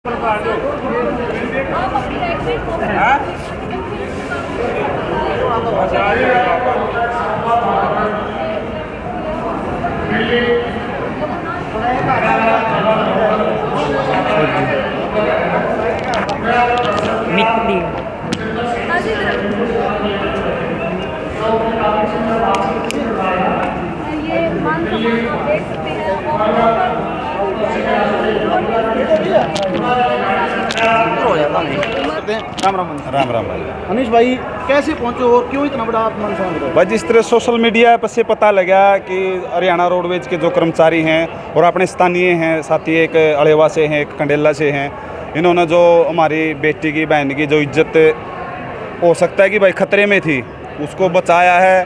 मिट्टी ये मान सम्मान आप देख सकते हैं राम राम राम राम भाई। अनिश भाई, कैसे पहुंचे और क्यों इतना बड़ा अपमान समझ रहे हो? भाई जिस तरह सोशल मीडिया पर से पता लगा कि हरियाणा रोडवेज के जो कर्मचारी हैं और अपने स्थानीय हैं साथी, एक अड़ेवा से हैं, एक कंडेला से हैं, इन्होंने जो हमारी बेटी की बहन की जो इज्जत हो सकता है कि भाई खतरे में थी उसको बचाया है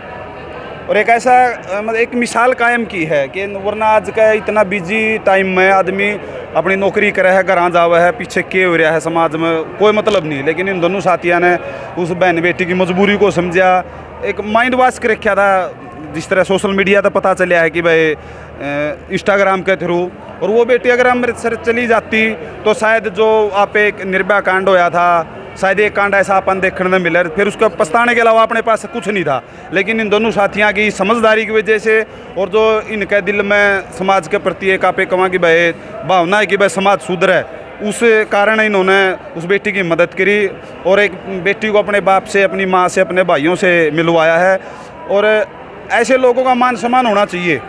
और एक ऐसा मतलब एक मिसाल कायम की है कि वरना आज का इतना बिजी टाइम में आदमी अपनी नौकरी करे है, घर जावा है, पीछे के हो रहा है, समाज में कोई मतलब नहीं। लेकिन इन दोनों साथियों ने उस बहन बेटी की मजबूरी को समझा, एक माइंड वॉश कर रखा था। जिस तरह सोशल मीडिया तक पता चला है कि भाई इंस्टाग्राम के थ्रू, और वो बेटी अगर अमृतसर चली जाती तो शायद जो आप एक निर्भया कांड होया था, शायद एक कांड ऐसा अपन देखने में मिला, फिर उसको पछताने के अलावा अपने पास कुछ नहीं था। लेकिन इन दोनों साथियों की समझदारी की वजह से और जो इनके दिल में समाज के प्रति एक आप कमा की भाई भावना है कि भाई समाज सुधरे, उस कारण इन्होंने उस बेटी की मदद करी और एक बेटी को अपने बाप से, अपनी माँ से, अपने भाइयों से मिलवाया है। और ऐसे लोगों का मान सम्मान होना चाहिए।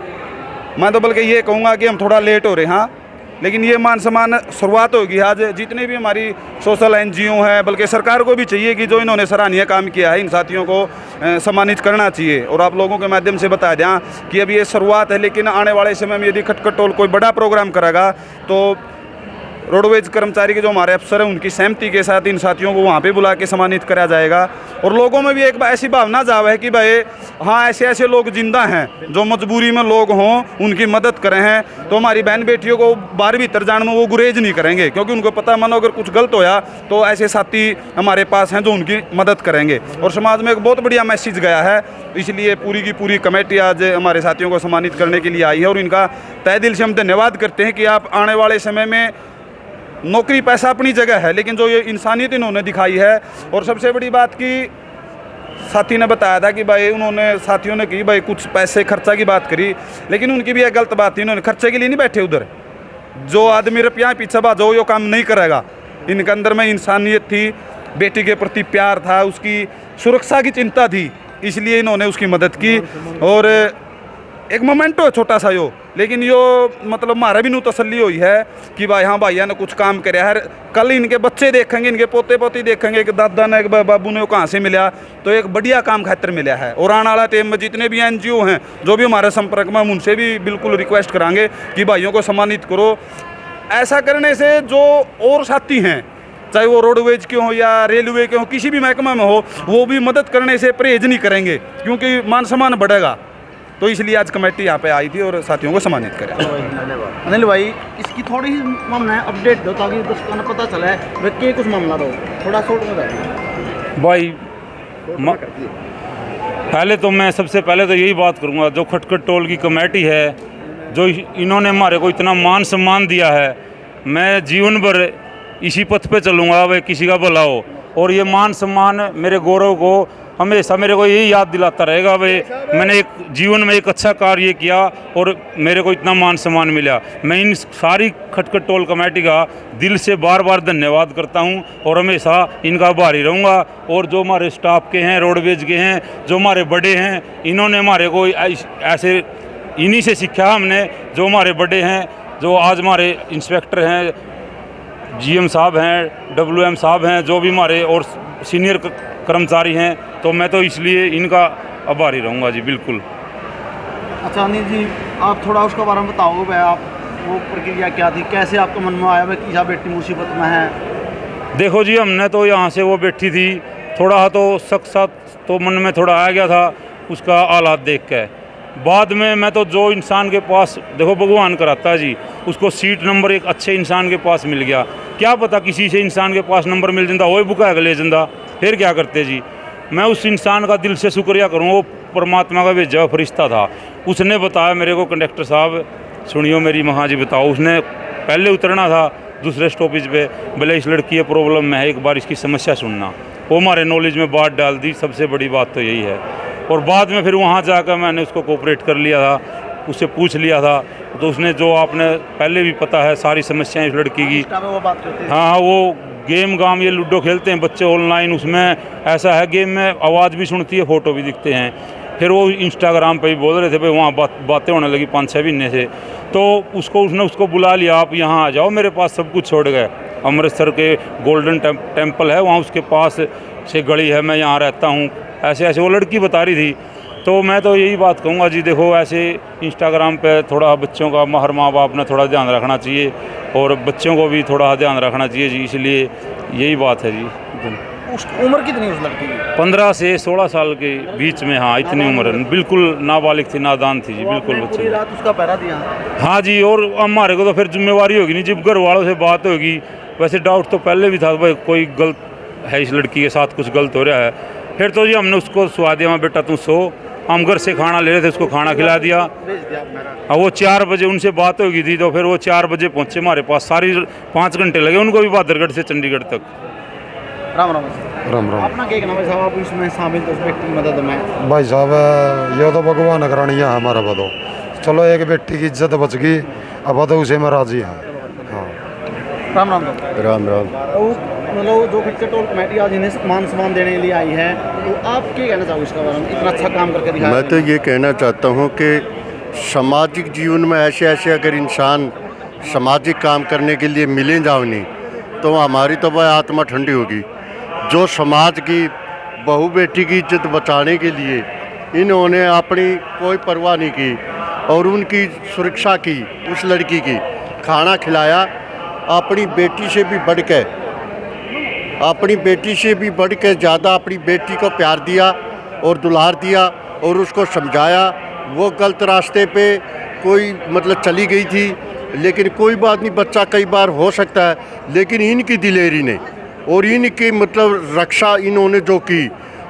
मैं तो बल्कि ये कहूँगा कि हम थोड़ा लेट हो रहे हैं, हाँ, लेकिन ये मान सम्मान शुरुआत होगी। आज जितने भी हमारी सोशल एनजीओ हैं, बल्कि सरकार को भी चाहिए कि जो इन्होंने सराहनीय काम किया है, इन साथियों को सम्मानित करना चाहिए। और आप लोगों के माध्यम से बता दें कि अभी ये शुरुआत है, लेकिन आने वाले समय में यदि खटखट टोल कोई बड़ा प्रोग्राम करेगा तो रोडवेज कर्मचारी के जो हमारे अफसर हैं उनकी सहमति के साथ इन साथियों को वहाँ पे बुला के सम्मानित करा जाएगा। और लोगों में भी एक ऐसी भावना जाव है कि भाई हाँ, ऐसे ऐसे लोग जिंदा हैं जो मजबूरी में लोग हों, उनकी मदद करें हैं, तो हमारी बहन बेटियों को बाहर भीतर जाने में वो गुरेज नहीं करेंगे, क्योंकि उनको पता मानो अगर कुछ गलत होया तो ऐसे साथी हमारे पास हैं जो उनकी मदद करेंगे। और समाज में एक बहुत बढ़िया मैसेज गया है, इसलिए पूरी की पूरी कमेटी आज हमारे साथियों को सम्मानित करने के लिए आई है। और इनका तहे दिल से हम धन्यवाद करते हैं कि आप आने वाले समय में, नौकरी पैसा अपनी जगह है, लेकिन जो ये इंसानियत इन्होंने दिखाई है। और सबसे बड़ी बात की साथी ने बताया था कि भाई उन्होंने साथियों ने की भाई कुछ पैसे खर्चा की बात करी, लेकिन उनकी भी एक गलत बात थी, इन्होंने खर्चे के लिए नहीं बैठे उधर। जो आदमी रुपया पीछे बाजो यो काम नहीं करेगा। इनके अंदर में इंसानियत थी, बेटी के प्रति प्यार था, उसकी सुरक्षा की चिंता थी, इसलिए इन्होंने उसकी मदद की। और एक मोमेंटो है छोटा सा यो, लेकिन यो मतलब हमारा भी नू तसल्ली हुई है कि भाई हाँ भैया ने कुछ काम कराया है। कल इनके बच्चे देखेंगे, इनके पोते पोती देखेंगे कि दादा ने, बाबू ने कहाँ से मिला, तो एक बढ़िया काम खातिर मिला है। और आने वाला टाइम में जितने भी एनजीओ हैं जो भी हमारे संपर्क में, हम उनसे भी बिल्कुल रिक्वेस्ट कराएंगे कि भाइयों को सम्मानित करो। ऐसा करने से जो और साथी हैं, चाहे वो रोडवेज के हों या रेलवे के हों, किसी भी महकमा में हो, वो भी मदद करने से परहेज नहीं करेंगे, क्योंकि मान सम्मान बढ़ेगा। तो इसलिए आज कमेटी यहाँ पे आई थी और साथियों को सम्मानित करें। अनिल भाई, इसकी थोड़ी ही मामला है अपडेट दो ताकि दर्शकों को पता चला है वे के कुछ मामला दो, थोड़ा शॉर्ट में बताइए भाई। पहले तो मैं सबसे पहले तो यही बात करूँगा, जो खटखट टोल की कमेटी है, जो इन्होंने हमारे को इतना मान सम्मान दिया है, मैं जीवन भर इसी पथ पे चलूँगा, वह किसी का भला हो। और ये मान सम्मान मेरे गौरव को हमेशा मेरे को यही याद दिलाता रहेगा, भाई मैंने एक जीवन में एक अच्छा कार्य किया और मेरे को इतना मान सम्मान मिला। मैं इन सारी खटखट टोल कमेटी का दिल से बार बार धन्यवाद करता हूं और हमेशा इनका आभारी रहूँगा। और जो हमारे स्टाफ के हैं, रोडवेज के हैं, जो हमारे बड़े हैं, इन्होंने हमारे को ऐसे इन्हीं से सीखा हमने, जो हमारे बड़े हैं, जो आज हमारे इंस्पेक्टर हैं, जीएम साहब हैं, डब्ल्यूएम साहब हैं, जो भी हमारे और सीनियर कर्मचारी हैं, तो मैं तो इसलिए इनका आभारी रहूँगा जी, बिल्कुल। अच्छा अनिल जी, आप थोड़ा उसके बारे में बताओ भाई, आप वो प्रक्रिया क्या थी, कैसे आपको मन में आया भाई कि यह बेटी मुसीबत में है? देखो जी, हमने तो यहाँ से वो बैठी थी, थोड़ा तो शक सा तो मन में थोड़ा आ गया था उसका हालात देख के। बाद में मैं तो जो इंसान के पास, देखो भगवान कराता है जी, उसको सीट नंबर एक अच्छे इंसान के पास मिल गया। क्या पता किसी से इंसान के पास नंबर मिल जाता, वो बुका ले जाता, फिर क्या करते जी। मैं उस इंसान का दिल से शुक्रिया करूँ, वो परमात्मा का भेजा फरिश्ता था। उसने बताया मेरे को, कंडक्टर साहब सुनियो मेरी माँ जी, बताओ, उसने पहले उतरना था, दूसरे स्टॉपेज पे, बोले इस लड़की ये प्रॉब्लम में है, एक बार इसकी समस्या सुनना। वो हमारे नॉलेज में बात डाल दी, सबसे बड़ी बात तो यही है। और बाद में फिर वहाँ जाकर मैंने उसको कोऑपरेट कर लिया था, उससे पूछ लिया था, तो उसने जो आपने पहले भी पता है सारी समस्याएं इस लड़की की। वो बात करते हैं। हाँ, वो गेम गाम ये लूडो खेलते हैं बच्चे ऑनलाइन, उसमें ऐसा है गेम में आवाज़ भी सुनती है, फ़ोटो भी दिखते हैं। फिर वो इंस्टाग्राम पे ही बोल रहे थे भाई, वहाँ बातें होने लगी 5-6 महीने से। तो उसने उसको बुला लिया, आप यहाँ आ जाओ, मेरे पास सब कुछ छोड़ गए। अमृतसर के गोल्डन टेम्पल है वहाँ, उसके पास से गली है, मैं यहाँ रहता हूँ, ऐसे ऐसे वो लड़की बता रही थी। तो मैं तो यही बात कहूँगा जी, देखो ऐसे इंस्टाग्राम पे थोड़ा बच्चों का हर माँ बाप ने थोड़ा ध्यान रखना चाहिए, और बच्चों को भी थोड़ा ध्यान रखना चाहिए जी, इसलिए यही बात है जी। उस उम्र कितनी उस लड़की की? 15 से 16 साल के बीच में, हाँ इतनी उम्र, बिल्कुल नाबालिग थी, नादान थी जी, बिल्कुल पूरी बच्चे। रात उसका पहरा दिया? हाँ जी, और हमारे को तो फिर जिम्मेवारी होगी नहीं, जब घर वालों से बात होगी। वैसे डाउट तो पहले भी था भाई कोई गलत है, इस लड़की के साथ कुछ गलत हो रहा है। फिर तो जी हमने उसको सुहा दिया, बेटा तू सो, हम घर से खाना ले रहे थे, उसको खाना खिला दिया। भेज दिया आप मेरा? हाँ, वो 4 बजे उनसे बात होगी थी, तो फिर वो 4 बजे पहुँचे हमारे पास, सारी 5 घंटे लगे उनको भी बहादुरगढ़ से चंडीगढ़ तक। राम राम। राम राम अपना क्या कहना भाई साहब, आप इसमें शामिल तो उस व्यक्ति की मदद में? भाई साहब, ये तो भगवान करानिया है हमारा बदो। चलो एक बेटी की इज्जत बच गई, अब तो उसे मैं राजी है। हाँ, राम राम। राम राम। तो मतलब जो खटका टोल कमेटी आज इन्हें सामान देने के लिए आई है, तो आप क्या कहना चाहोगे इसके बारे में, इतना अच्छा काम करके दिखाया? मैं तो ये कहना चाहता हूँ कि सामाजिक जीवन में ऐसे ऐसे अगर इंसान सामाजिक काम करने के लिए मिले जाओ नहीं, तो हमारी तो वह आत्मा ठंडी होगी। जो समाज की बहू बेटी की इज्जत बचाने के लिए इन्होंने अपनी कोई परवाह नहीं की और उनकी सुरक्षा की, उस लड़की की खाना खिलाया, अपनी बेटी से भी बढ़ के, अपनी बेटी से भी बढ़ के ज़्यादा अपनी बेटी को प्यार दिया और दुलार दिया और उसको समझाया। वो गलत रास्ते पे कोई मतलब चली गई थी, लेकिन कोई बात नहीं, बच्चा कई बार हो सकता है, लेकिन इनकी दिलेरी ने और इनकी मतलब रक्षा इन्होंने जो की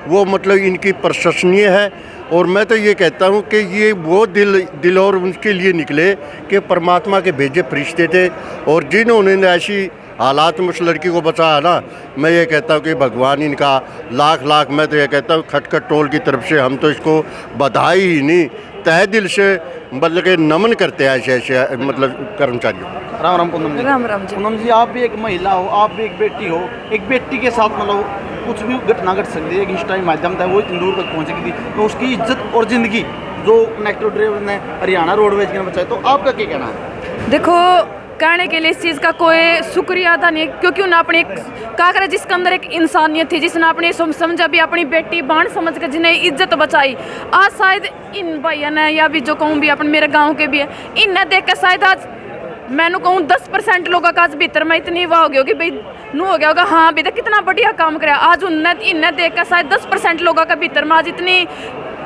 वो मतलब इनकी प्रशंसनीय है। और मैं तो ये कहता हूँ कि ये वो दिल और उनके लिए निकले कि परमात्मा के भेजे फरिश्ते थे, और जिन्होंने ऐसी हालात में उस लड़की को बचाया ना, मैं ये कहता हूँ कि भगवान इनका लाख लाख, मैं तो ये कहता हूँ खटखट टोल की तरफ से हम तो इसको बधाई ही नहीं, तहे दिल से मतलब कि नमन करते हैं ऐसे ऐसे मतलब कर्मचारियों। राम राम पूनम जी। राम राम जी। पूनम जी, आप भी एक महिला हो, आप भी एक बेटी हो, एक बेटी के साथ मतलब कुछ भी घटना घट सकती है, एक इंस्टा माध्यम था वो इतनी दूर तक पहुँच गई थी, तो उसकी इज्जत और ज़िंदगी जो कनेक्टर ड्राइवर ने हरियाणा रोडवेज ने बचाई, तो आपका क्या कहना है? देखो, कहने के लिए इस चीज़ का कोई शुक्रिया अदा नहीं है, क्योंकि उन्हें अपनी क्या करे, जिसके अंदर एक इंसानियत थी, जिसने अपनी समझा भी, अपनी बेटी बाण समझ कर जिन्हें इज्जत बचाई। आज शायद इन भैया ने, या भी जो कहूँ भी अपने मेरे गांव के भी है, इन्हें देख कर शायद आज मैंने कहूँ 10% लोगों का आज भीतर में इतनी वाह हो गया कि भाई नू हो गया होगा, हाँ बेटा कितना बढ़िया काम कराया। आज इन्हें देख कर शायद 10% लोगों का भीतर में आज इतनी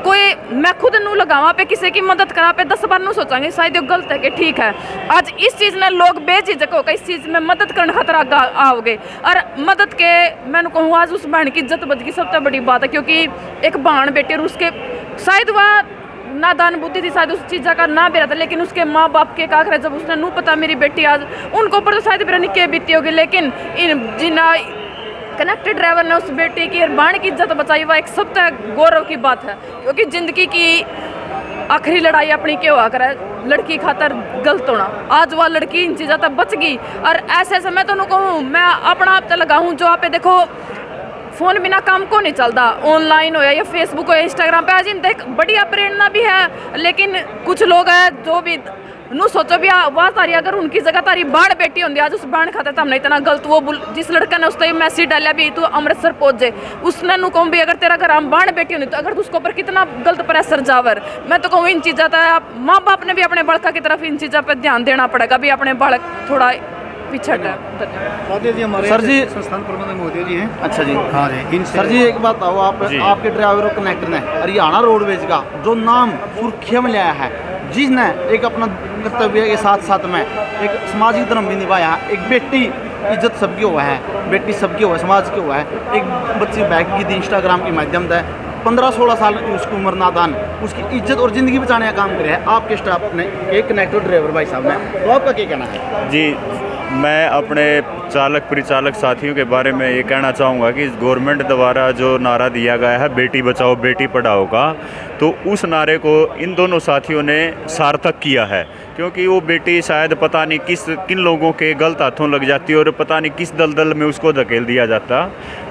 कोई, मैं खुद नू लगावा पे किसी की मदद करा पे 10 बार नू सोचांगे शायद ये गलत है कि ठीक है। आज इस चीज़ में लोग बेझिझक होकर इस चीज़ में मदद करने खतरा आओगे, और मदद के मैंने कहूँ आज उस बहन की इज्जत बच गई, सबसे बड़ी बात है। क्योंकि एक बहन बेटी और उसके शायद वह नादान बुद्धि थी, शायद उस चीज़ का ना भी रहता, लेकिन उसके माँ बाप के का करे, जब उसने नू पता मेरी बेटी आज उनको ऊपर तो शायद मेरा निके बीती होगी, लेकिन इन जिना कनेक्टेड ड्राइवर ने उस बेटी की बाण की इज्जत बचाई, वह एक सबसे गौरव की बात है। क्योंकि ज़िंदगी की आखिरी लड़ाई अपनी क्यों हुआ करे, लड़की खातर गलत होना, आज वह लड़की इन चीज़ों तक बच गई। और ऐसे समय तो कहूँ मैं अपना आप लगा हूँ, जो आप देखो फ़ोन बिना काम को नहीं चलता, ऑनलाइन हो या फेसबुक हो या इंस्टाग्राम पे, आज इन देख बढ़िया प्रेरणा भी है, लेकिन कुछ लोग हैं जो भी नू सोचो भी वाह तारी अगर उनकी जगह तारी बाढ़ बेटी होंगी आज उस बाढ़ खाते तो हमने इतना गलत, वो जिस लड़का ने उसने मैसेज डाला भी तू अमृतसर पहुंच जाए, उसने नू कहूँ भी अगर तेरा घर हम बाढ़ बेटी होनी तो अगर उसके ऊपर कितना गलत प्रेशर जावर। मैं तो कहूँ इन चीज़ों का माँ बाप ने भी अपने बालका की तरफ इन चीज़ों पर ध्यान देना पड़ेगा, भी अपने बालक थोड़ा पिछड़ है। जी हमारे सर जी संस्थान प्रबंधक महोदय जी हैं। अच्छा जी, हाँ जी। सर जी एक बात बताओ, आप आपके ड्राइवर और कनेक्टर ने हरियाणा रोडवेज का जो नाम सुर्खियों में लिया है, जिसने एक अपना कर्तव्य के साथ साथ में एक सामाजिक धर्म भी निभाया, एक बेटी इज्जत सबकी हुआ है, बेटी सबकी हुआ है, समाज की हुआ है, एक बच्ची बैग की थी इंस्टाग्राम के माध्यम से 15-16 साल की उसकी उम्र नादान, उसकी इज्जत और ज़िंदगी बचाने का काम करे है आपके स्टाफ ने, एक कनेक्टर ड्राइवर भाई साहब ने, तो आपका क्या कहना है? जी मैं अपने चालक परिचालक साथियों के बारे में ये कहना चाहूँगा कि गवर्नमेंट द्वारा जो नारा दिया गया है बेटी बचाओ बेटी पढ़ाओ का, तो उस नारे को इन दोनों साथियों ने सार्थक किया है, क्योंकि वो बेटी शायद पता नहीं किन लोगों के गलत हाथों लग जाती और पता नहीं किस दलदल में उसको धकेल दिया जाता।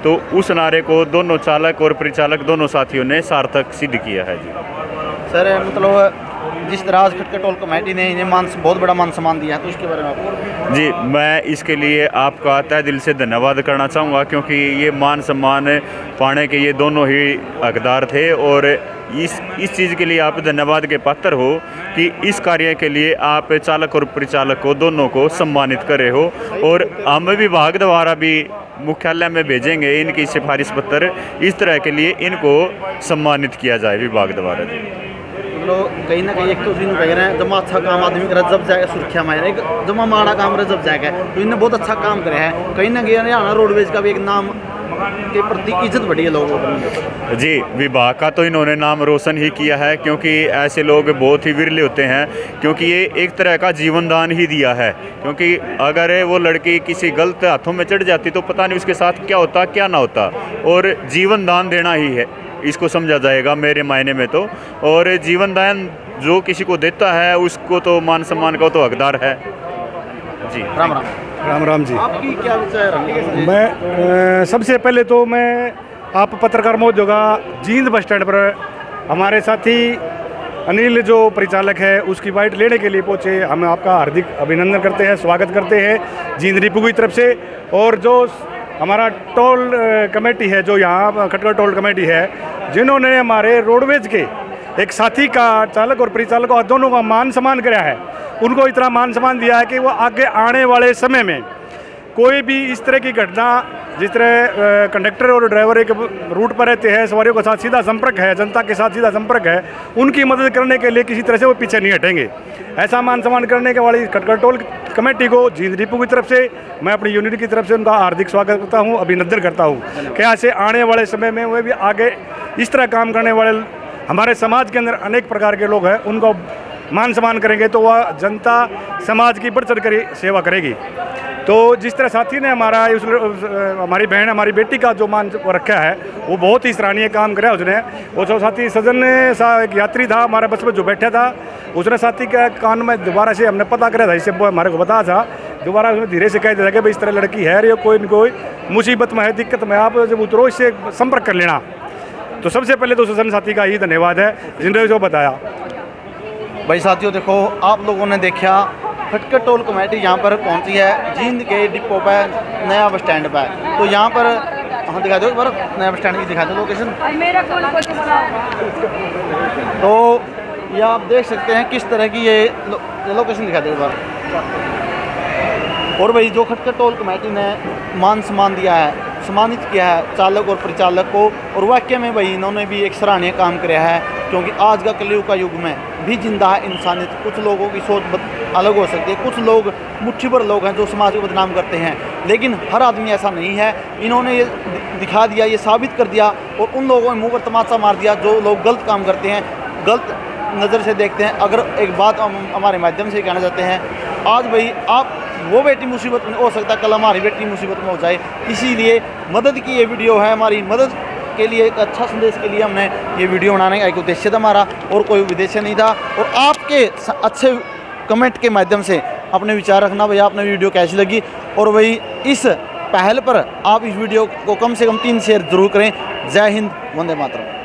तो उस नारे को दोनों चालक और परिचालक दोनों साथियों ने सार्थक सिद्ध किया है जी। सर मतलब जिस तरह आज खटका टोल कमेटी ने इन्हें बहुत बड़ा मान सम्मान दिया है, तो उसके बारे में आपको? जी, मैं इसके लिए आपका तहे दिल से धन्यवाद करना चाहूँगा, क्योंकि ये मान सम्मान पाने के ये दोनों ही हकदार थे और इस चीज़ के लिए आप धन्यवाद के पात्र हो कि इस कार्य के लिए आप चालक और परिचालक को दोनों को सम्मानित करे हो। और हम विभाग द्वारा भी मुख्यालय में भेजेंगे इनकी सिफारिश पत्र, इस तरह के लिए इनको सम्मानित किया जाए विभाग द्वारा। कहीं ना कहीं एक तो कह रहे हैं जमा अच्छा काम आदमी करा जब जाएगा सुरक्षा में, एक जमा माड़ा काम करे जब जाएगा, तो इन्हें बहुत अच्छा काम करे हैं। कहीं ना कहीं हरियाणा रोडवेज का भी एक नाम के प्रति इज्जत बढ़ी है लोगों को। जी, विभाग का तो इन्होंने नाम रोशन ही किया है, क्योंकि ऐसे लोग बहुत ही विरले होते हैं, क्योंकि ये एक तरह का जीवन दान ही दिया है। क्योंकि अगर वो लड़की किसी गलत हाथों में चढ़ जाती तो पता नहीं उसके साथ क्या होता क्या ना होता, और जीवन दान देना ही है इसको समझा जाएगा मेरे मायने में तो। और जीवन दान जो किसी को देता है उसको तो मान सम्मान का तो हकदार है जी। राम राम। राम राम जी। आपकी क्या विचार है? मैं सबसे पहले तो मैं आप पत्रकार महोदय का जींद बस स्टैंड पर हमारे साथी अनिल जो परिचालक है उसकी बाइट लेने के लिए पहुँचे, हम आपका हार्दिक अभिनंदन करते हैं, स्वागत करते हैं जींद रिपू की तरफ से। और जो हमारा टोल कमेटी है, जो यहाँ खटका टोल कमेटी है, जिन्होंने हमारे रोडवेज के एक साथी का चालक और परिचालक और दोनों का मान सम्मान किया है, उनको इतना मान सम्मान दिया है कि वो आगे आने वाले समय में कोई भी इस तरह की घटना, जिस तरह कंडक्टर और ड्राइवर एक रूट पर रहते हैं, सवारियों के साथ सीधा संपर्क है, जनता के साथ सीधा संपर्क है, उनकी मदद करने के लिए किसी तरह से वो पीछे नहीं हटेंगे। ऐसा मान सम्मान करने के वाली खटका टोल कमेटी को जींद डिपो की तरफ से, मैं अपनी यूनिट की तरफ से उनका हार्दिक स्वागत करता हूँ, अभिनंदन करता हूँ कि ऐसे आने वाले समय में वे भी आगे इस तरह काम करने वाले हमारे समाज के अंदर अनेक प्रकार के लोग हैं, उनको मान सम्मान करेंगे तो वह जनता समाज की बढ़ चढ़ कर सेवा करेगी। तो जिस तरह साथी ने हमारी बहन हमारी बेटी का जो मान रखा है वो बहुत ही सराहनीय काम करा उसने। वो जो साथी सजन एक यात्री था हमारे बस में जो बैठा था, उसने साथी के कान में दोबारा से हमने पता करा था, इससे हमारे को बताया था, दोबारा उसने धीरे से कह दिया कि भाई इस तरह लड़की है ये कोई न कोई मुसीबत में है, दिक्कत में, आप जब उतरो इससे संपर्क कर लेना। तो सबसे पहले तो सजन साथी का ही धन्यवाद है जिन्होंने जो बताया। भाई साथियों देखो, आप लोगों ने देखा खटका टोल कमेटी यहाँ पर पहुँची है जींद के डिपो पर, नया बस स्टैंड पर। तो यहाँ पर हाँ दिखा दो एक बार, नया बस स्टैंड की दिखा दो लोकेशन। तो ये आप देख सकते हैं किस तरह की ये लोकेशन दिखा दो एक बार। और भाई जो खटका टोल कमेटी ने मान सम्मान दिया है, सम्मानित किया है चालक और परिचालक को, और वाकई में भाई इन्होंने भी एक सराहनीय काम किया है, क्योंकि आज का कलयुग का युग में भी जिंदा है इंसानियत। कुछ लोगों की सोच अलग हो सकती है, कुछ लोग मुट्ठी भर लोग हैं जो समाज को बदनाम करते हैं, लेकिन हर आदमी ऐसा नहीं है। इन्होंने ये दिखा दिया, ये साबित कर दिया, और उन लोगों ने मुँह पर तमाचा मार दिया जो लोग गलत काम करते हैं, गलत नज़र से देखते हैं। अगर एक बात हम हमारे माध्यम से कहना चाहते हैं, आज भाई आप वो बेटी मुसीबत में हो सकता है, कल हमारी बेटी मुसीबत में हो जाए, इसीलिए मदद की ये वीडियो है, हमारी मदद के लिए एक अच्छा संदेश के लिए हमने ये वीडियो बनाने का एक उद्देश्य था हमारा, और कोई उद्देश्य नहीं था। और आपके अच्छे कमेंट के माध्यम से अपने विचार रखना भैया, आपने वीडियो कैसी लगी, और वही इस पहल पर आप इस वीडियो को कम से कम 3 शेयर जरूर करें। जय हिंद, वंदे मातरम।